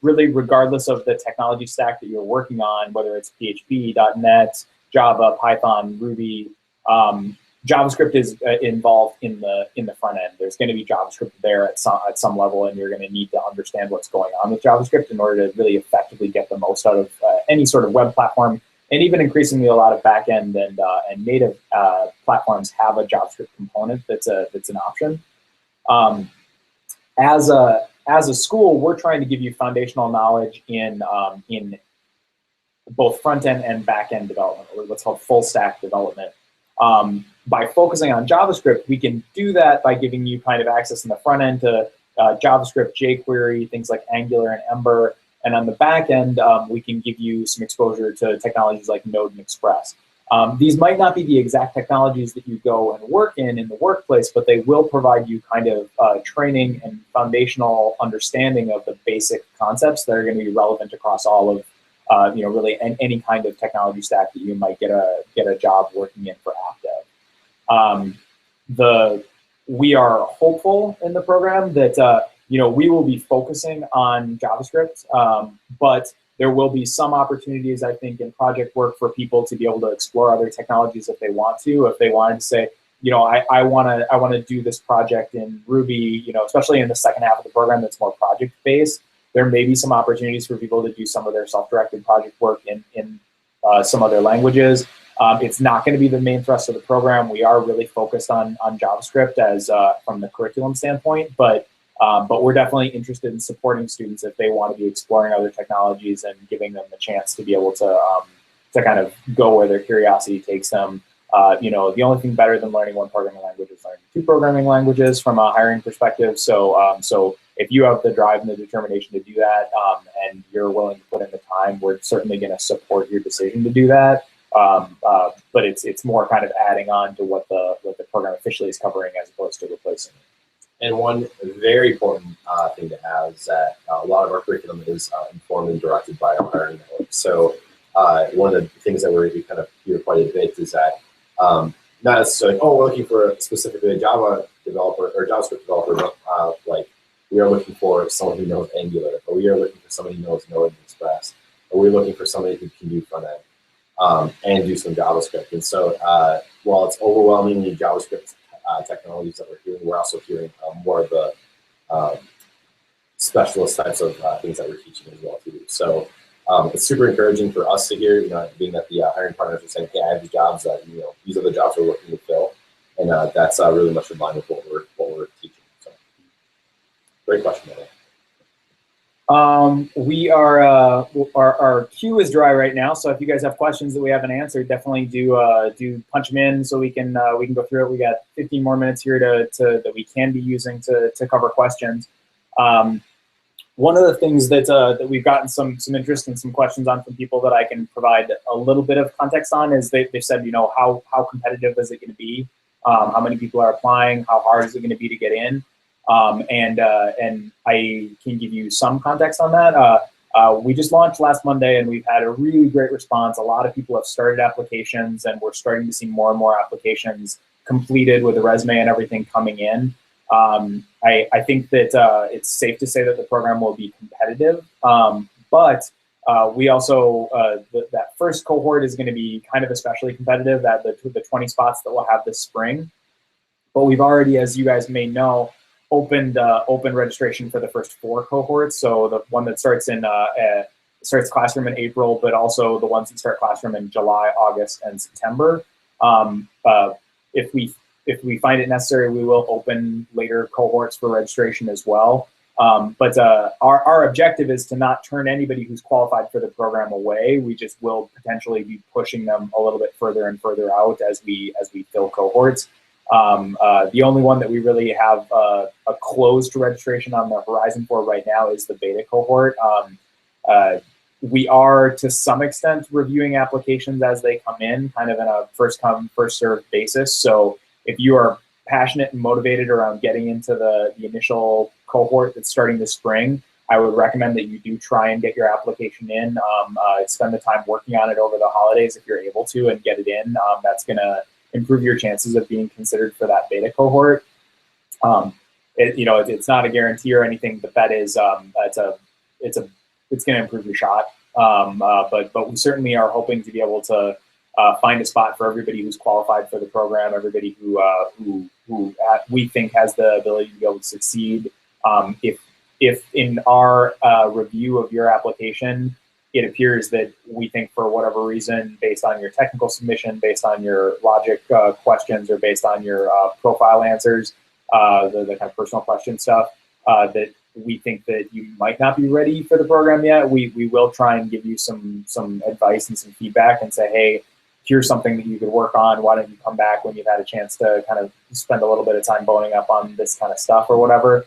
Really regardless of the technology stack that you're working on, whether it's PHP, .NET, Java, Python, Ruby, JavaScript is involved in the front end. There's going to be JavaScript there at some level, and you're going to need to understand what's going on with JavaScript in order to really effectively get the most out of any sort of web platform. And even increasingly, a lot of backend and native platforms have a JavaScript component that's an option. As a school, we're trying to give you foundational knowledge in both front-end and back-end development, or what's called full-stack development. By focusing on JavaScript, we can do that by giving you kind of access in the front end to JavaScript, jQuery, things like Angular and Ember. And on the back end, we can give you some exposure to technologies like Node and Express. These might not be the exact technologies that you go and work in the workplace, but they will provide you kind of training and foundational understanding of the basic concepts that are going to be relevant across all of really any kind of technology stack that you might get a job working in for AppDev. We are hopeful in the program that we will be focusing on JavaScript, but there will be some opportunities, I think, in project work for people to be able to explore other technologies if they want to. If they wanted to say, you know, I want to do this project in Ruby, you know, especially in the second half of the program that's more project based. There may be some opportunities for people to do some of their self-directed project work in some other languages. It's not going to be the main thrust of the program. We are really focused on JavaScript as from the curriculum standpoint, but we're definitely interested in supporting students if they want to be exploring other technologies and giving them the chance to be able to kind of go where their curiosity takes them. You know, the only thing better than learning one programming language is learning two programming languages from a hiring perspective. So, so if you have the drive and the determination to do that, and you're willing to put in the time, we're certainly going to support your decision to do that. But it's more kind of adding on to what the program officially is covering as opposed to replacing it. And one very important thing to have is that a lot of our curriculum is informed and directed by our hiring network. So one of the things that we kind of hear quite a bit is that not necessarily, oh, we're looking for specifically a Java developer or JavaScript developer, but like we are looking for someone who knows Angular, or we are looking for somebody who knows Node and Express, or we're looking for somebody who can do front end and do some JavaScript. And so while it's overwhelmingly JavaScript technologies that we're hearing, we're also hearing more of the specialist types of things that we're teaching as well too. So it's super encouraging for us to hear, you know, being that the hiring partners are saying, hey, I have these jobs that, you know, these are the jobs we're looking to fill, and that's really much in line with what we're teaching. So, great question, Evan. We are our queue is dry right now, so if you guys have questions that we haven't answered, definitely do punch them in so we can go through it. We got 15 more minutes here that we can be using to cover questions. One of the things that we've gotten some interest and some questions on from people that I can provide a little bit of context on is they've said, you know, how competitive is it going to be? How many people are applying? How hard is it going to be to get in? And I can give you some context on that. We just launched last Monday, and we've had a really great response. A lot of people have started applications, and we're starting to see more and more applications completed with a resume and everything coming in. I think that it's safe to say that the program will be competitive, but we also, that first cohort is going to be kind of especially competitive, that the 20 spots that we'll have this spring. But we've already, as you guys may know, opened registration for the first 4 cohorts. So the one that starts starts classroom in April, but also the ones that start classroom in July, August, and September. If we find it necessary, we will open later cohorts for registration as well. But our objective is to not turn anybody who's qualified for the program away. We just will potentially be pushing them a little bit further and further out as we fill cohorts. The only one that we really have a closed registration on the horizon for right now is the beta cohort. We are, to some extent, reviewing applications as they come in, kind of in a first come, first served basis. So if you are passionate and motivated around getting into the initial cohort that's starting this spring, I would recommend that you do try and get your application in. Spend the time working on it over the holidays if you're able to, and get it in. That's going to improve your chances of being considered for that beta cohort. It's not a guarantee or anything, but that is it's going to improve your shot. But we certainly are hoping to be able to find a spot for everybody who's qualified for the program, everybody who we think has the ability to be able to succeed. If in our review of your application, it appears that we think for whatever reason, based on your technical submission, based on your logic questions, or based on your profile answers, the kind of personal question stuff, that we think that you might not be ready for the program yet, we will try and give you some advice and some feedback and say, hey, here's something that you could work on. Why don't you come back when you've had a chance to kind of spend a little bit of time boning up on this kind of stuff or whatever.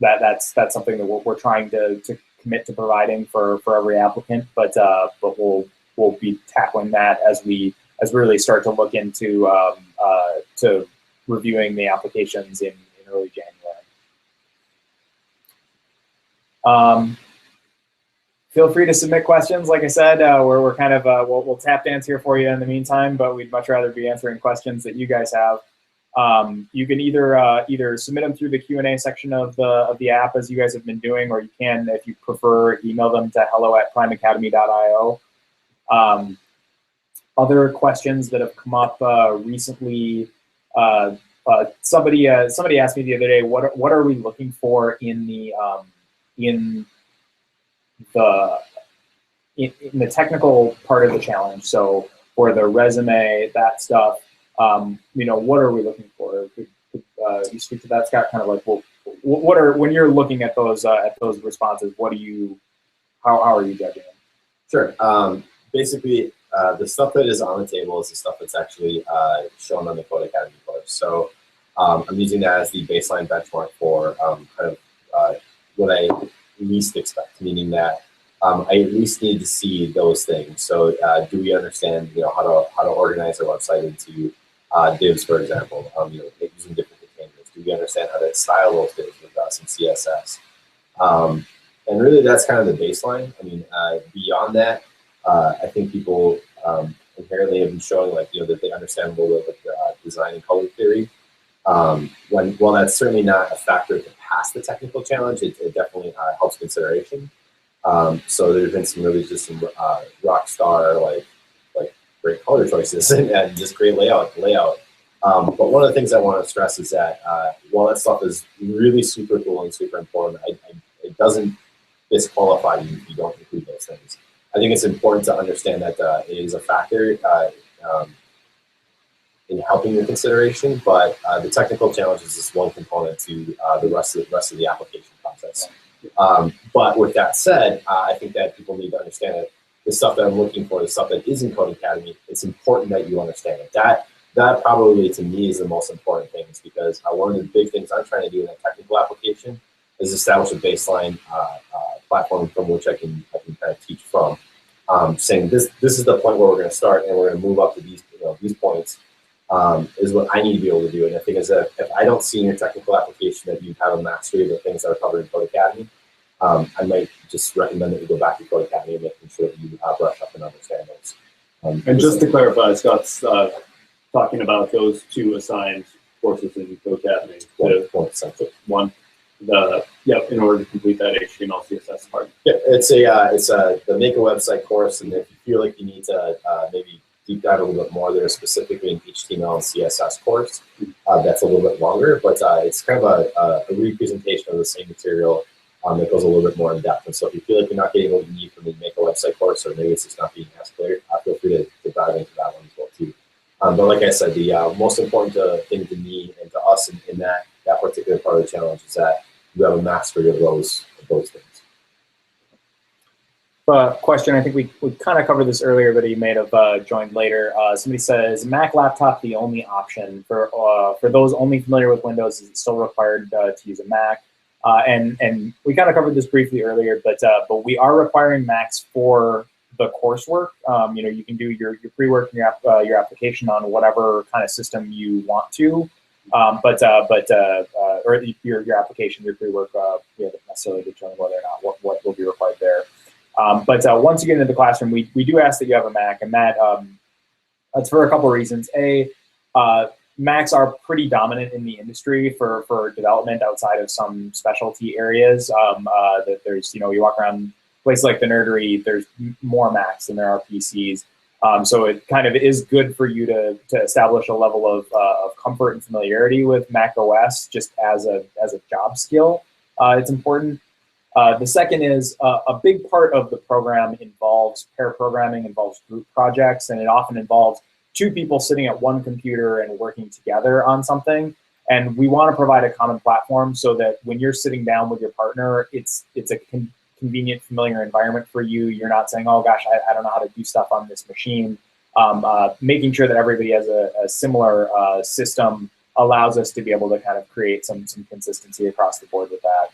That's something that we're trying to commit to providing for every applicant, but we'll be tackling that as we really start to look into to reviewing the applications in early January. Feel free to submit questions. Like I said, we're kind of we'll tap dance here for you in the meantime, but we'd much rather be answering questions that you guys have. You can either submit them through the Q&A section of the app, as you guys have been doing, or you can, if you prefer, email them to hello@primeacademy.io. other questions that have come up recently. Somebody asked me the other day, what are we looking for in the technical part of the challenge? So for the resume, that stuff, what are we looking for? Could you speak to that, Scott? Kind of like, well, when you're looking at those responses, how are you judging them? Sure. Basically, the stuff that is on the table is the stuff that's actually shown on the Code Academy course. So I'm using that as the baseline benchmark for what I least expect, meaning that I at least need to see those things. So do we understand, how to organize our website into divs, for example, using different containers? Do we understand how to style those divs with some CSS? And really, that's kind of the baseline. I mean, beyond that, I think people inherently have been showing that they understand a little bit of design and color theory. While that's certainly not a factor to pass the technical challenge, it definitely helps consideration. So there's been some rock star like great color choices and just great layout. But one of the things I want to stress is that while that stuff is really super cool and super important, it doesn't disqualify you if you don't include those things. I think it's important to understand that it is a factor in helping your consideration, but the technical challenge is just one component to the rest of the application process. But with that said, I think that people need to understand that the stuff that I'm looking for, the stuff that is in Code Academy, it's important that you understand it. That probably to me is the most important thing, is because one of the big things I'm trying to do in a technical application is establish a baseline platform from which I can kind of teach from. Saying this is the point where we're going to start, and we're going to move up to these points is what I need to be able to do. And the thing is that if I don't see in your technical application that you have a mastery of the things that are covered in Code Academy, I might just recommend that you go back to Code Academy and making sure that you brush up and understand those. And just to clarify, Scott's talking about those two assigned courses in Code Academy. In order to complete that HTML CSS part. Yeah, it's the Make a Website course, and if you feel like you need to maybe deep dive a little bit more, there's specifically an HTML and CSS course that's a little bit longer, but it's kind of a representation of the same material that goes a little bit more in depth. And so if you feel like you're not getting what you need from the Make a Website course, or maybe it's just not being as clear, feel free to dive into that one as well too. But like I said, the most important thing to me and to us in that particular part of the challenge is that you have a mastery of those things. Question, I think we kind of covered this earlier, but you may have joined later. Somebody says, Mac laptop the only option? For those only familiar with Windows, is it still required to use a Mac? And we kind of covered this briefly earlier, but we are requiring Macs for the coursework. You can do your pre-work and your application on whatever kind of system you want to. Or your application, your pre-work, we haven't necessarily determined whether or not what will be required there. But once you get into the classroom, we do ask that you have a Mac, and that's for a couple of reasons. Macs are pretty dominant in the industry for development outside of some specialty areas. That there's, you walk around places like the Nerdery, there's more Macs than there are PCs. So it kind of is good for you to establish a level of comfort and familiarity with Mac OS just as a job skill. It's important. The second is a big part of the program involves pair programming, involves group projects, and it often involves two people sitting at one computer and working together on something. And we want to provide a common platform so that when you're sitting down with your partner, it's a convenient, familiar environment for you. You're not saying, oh gosh, I don't know how to do stuff on this machine. Making sure that everybody has a similar system allows us to be able to kind of create some consistency across the board with that.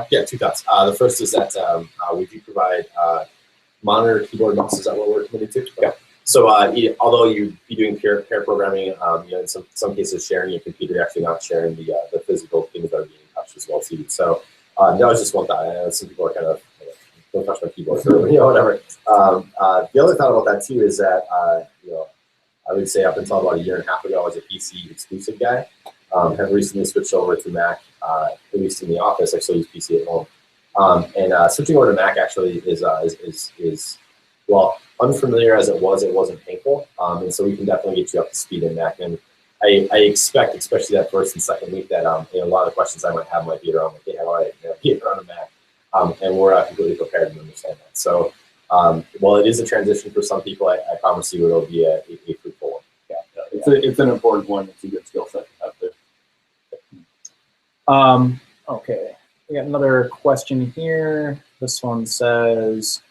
Yeah, two thoughts. The first is that we do provide monitor, keyboard, mouse. Is that what we're committed to? Yeah. So although you'd be doing pair programming, in some cases sharing your computer, you're actually not sharing the physical things that are being touched as well too. So that was just one thought. I know some people are kind of, don't touch my keyboard or whatever. The other thought about that too is that I would say up until about a year and a half ago, I was a PC exclusive guy. Have recently switched over to Mac, at least in the office. I still use PC at home. And switching over to Mac actually is well, unfamiliar as it wasn't painful. And so we can definitely get you up to speed in that. And I expect, especially that first and second week, that a lot of the questions I might have might be around, like, hey, how do I get around a Mac? And we're completely prepared to understand that. So while it is a transition for some people, I promise you it'll be a fruitful one. Yeah, it's an important one. It's a good skill set to have there. Okay, we got another question here. This one says,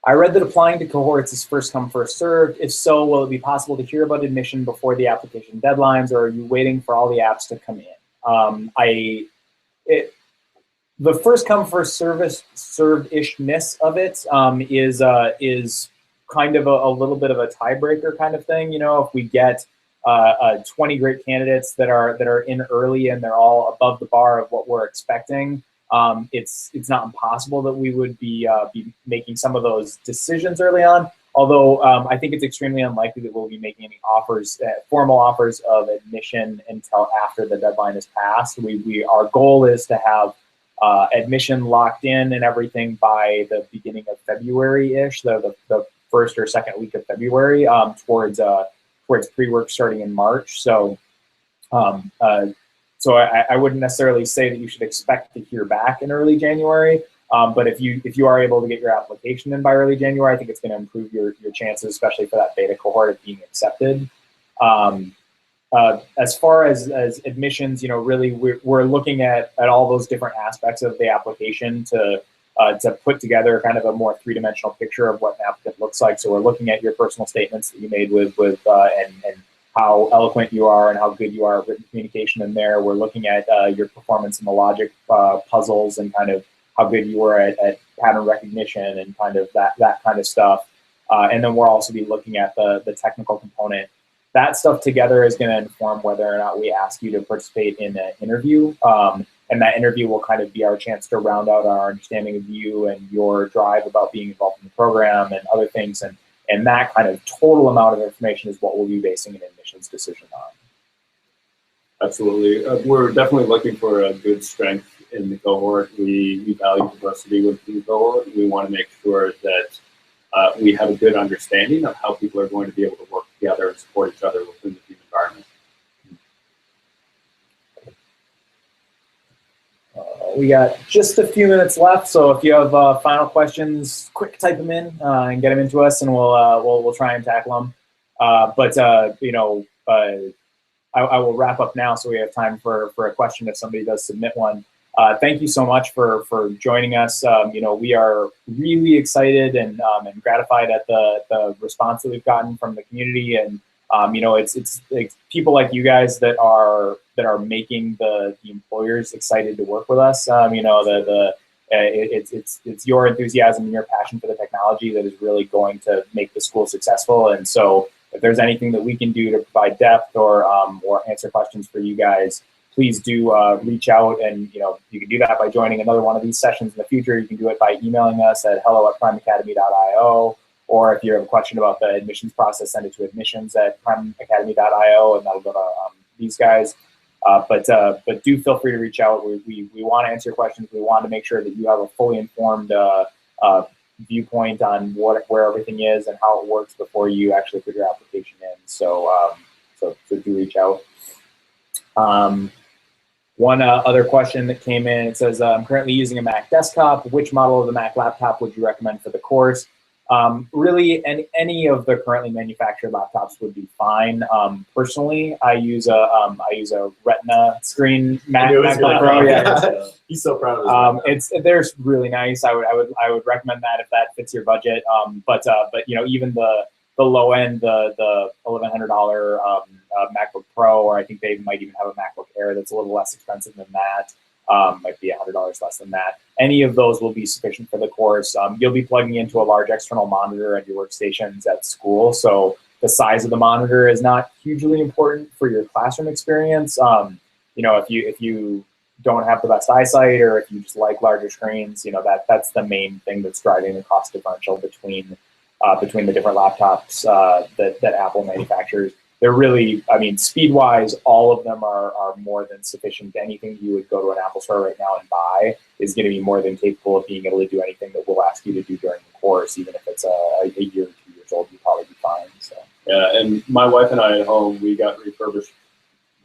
I read that applying to cohorts is first come, first served. If so, will it be possible to hear about admission before the application deadlines, or are you waiting for all the apps to come in? The first come, first served-ishness of it is kind of a little bit of a tiebreaker kind of thing. You know, if we get 20 great candidates that are in early and they're all above the bar of what we're expecting, it's not impossible that we would be making some of those decisions early on. Although I think it's extremely unlikely that we'll be making any offers, formal offers of admission until after the deadline is passed. Our goal is to have admission locked in and everything by the beginning of February-ish, the first or second week of February, towards pre-work starting in March. So I wouldn't necessarily say that you should expect to hear back in early January. But if you are able to get your application in by early January, I think it's going to improve your chances, especially for that beta cohort, of being accepted. As far as admissions, you know, really we're looking at all those different aspects of the application to put together kind of a more three-dimensional picture of what an applicant looks like. So we're looking at your personal statements that you made with and how eloquent you are and how good you are at written communication in there. We're looking at your performance in the logic puzzles and kind of how good you are at pattern recognition and kind of that kind of stuff. And then we'll also be looking at the technical component. That stuff together is going to inform whether or not we ask you to participate in an interview. And that interview will kind of be our chance to round out our understanding of you and your drive about being involved in the program and other things. And that kind of total amount of information is what we'll be basing an admissions decision on. Absolutely. We're definitely looking for a good strength in the cohort. We value diversity within the cohort. We want to make sure that we have a good understanding of how people are going to be able to work together and support each other within the team environment. We got just a few minutes left, so if you have final questions, quick type them in and get them into us, and we'll try and tackle them. You know, I will wrap up now, so we have time for a question if somebody does submit one. Thank you so much for joining us. You know, we are really excited and gratified at the response that we've gotten from the community, and you know, it's people like you guys that are making the employers excited to work with us. You know, it's your enthusiasm and your passion for the technology that is really going to make the school successful. And so, if there's anything that we can do to provide depth or answer questions for you guys, please do reach out. And you know, you can do that by joining another one of these sessions in the future. You can do it by emailing us at hello@primeacademy.io. Or if you have a question about the admissions process, send it to admissions@primeacademy.io, and that'll go to these guys. But do feel free to reach out. We want to answer your questions. We want to make sure that you have a fully informed viewpoint on where everything is and how it works before you actually put your application in. So do reach out. One other question that came in, it says, I'm currently using a Mac desktop. Which model of the Mac laptop would you recommend for the course? Really, any of the currently manufactured laptops would be fine. Personally, I use a Retina screen MacBook Pro. Yeah, he's so proud of his they're really nice. I would recommend that if that fits your budget. But you know, even the low end, the $1,100 MacBook Pro, or I think they might even have a MacBook Air that's a little less expensive than that. Might be $100 less than that. Any of those will be sufficient for the course. You'll be plugging into a large external monitor at your workstations at school, so the size of the monitor is not hugely important for your classroom experience. You know, if you don't have the best eyesight, or if you just like larger screens, you know, that's the main thing that's driving the cost differential between the different laptops that Apple manufactures. they're really, I mean, speed-wise, all of them are more than sufficient. Anything you would go to an Apple store right now and buy is going to be more than capable of being able to do anything that we'll ask you to do during the course. Even if it's a year or 2 years old, you'll probably be fine. So yeah, and my wife and I at home, we got refurbished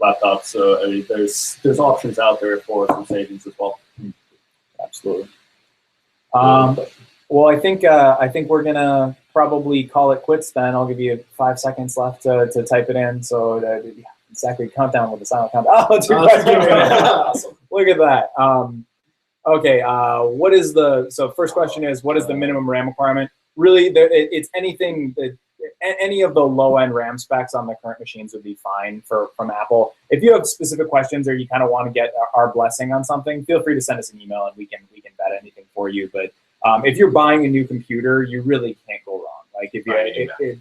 laptops, so I mean, there's options out there for some savings as well. Absolutely. Well, I think we're gonna probably call it quits then. I'll give you 5 seconds left to type it in. So exactly countdown with the silent countdown. Oh, 2 questions. Awesome. Look at that. Okay. What is so first question is, what is the minimum RAM requirement? Really, it's anything that any of the low-end RAM specs on the current machines would be fine from Apple. If you have specific questions or you kind of want to get our blessing on something, feel free to send us an email and we can vet anything for you. But if you're buying a new computer, you really can't go wrong. Like if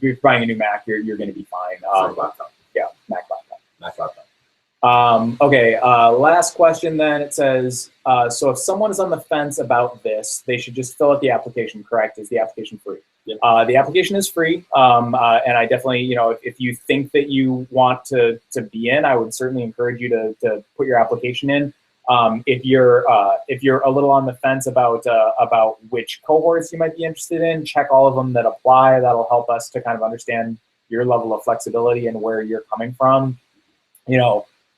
you're buying a new Mac, you're going to be fine. Laptop. Yeah, Mac laptop. Mac laptop. Okay, last question then. It says, so if someone is on the fence about this, they should just fill out the application, correct? Is the application free? Yep. The application is free, and I definitely, if you think that you want to be in, I would certainly encourage you to put your application in. If you're a little on the fence about which cohorts you might be interested in, check all of them that apply. That'll help us to kind of understand your level of flexibility and where you're coming from.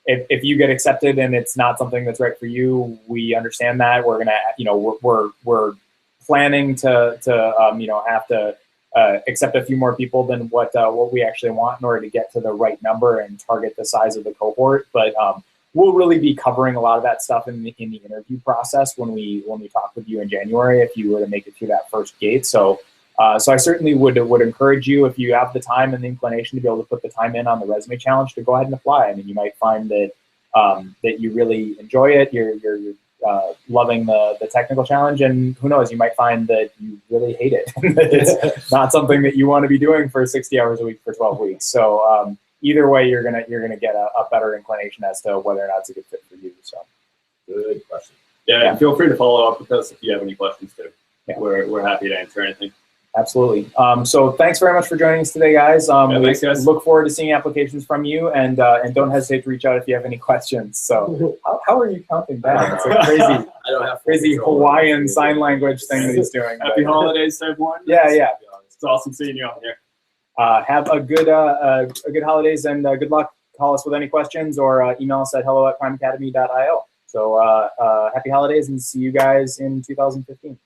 If you get accepted and it's not something that's right for you, we understand that. We're gonna, we're planning to have to accept a few more people than what we actually want in order to get to the right number and target the size of the cohort. But we'll really be covering a lot of that stuff in the interview process when we talk with you in January, if you were to make it through that first gate. So I certainly would encourage you, if you have the time and the inclination to be able to put the time in on the resume challenge, to go ahead and apply. I mean, you might find that that you really enjoy it. You're loving the technical challenge, and who knows, you might find that you really hate it. It's not something that you want to be doing for 60 hours a week for 12 weeks. So either way, you're gonna get a better inclination as to whether or not it's a good fit for you. So Good question. Yeah, and feel free to follow up with us if you have any questions too. Yeah. We're happy to answer anything. Absolutely. So thanks very much for joining us today, guys. Thanks, guys. Look forward to seeing applications from you, and don't hesitate to reach out if you have any questions. So how are you counting down? It's a crazy, I don't have crazy Hawaiian sign language thing that he's doing. Happy holidays, everyone. Yeah, yeah. It's awesome seeing you on here. Have a good holidays and good luck. Call us with any questions or email us at hello@primeacademy.io. So happy holidays and see you guys in 2015.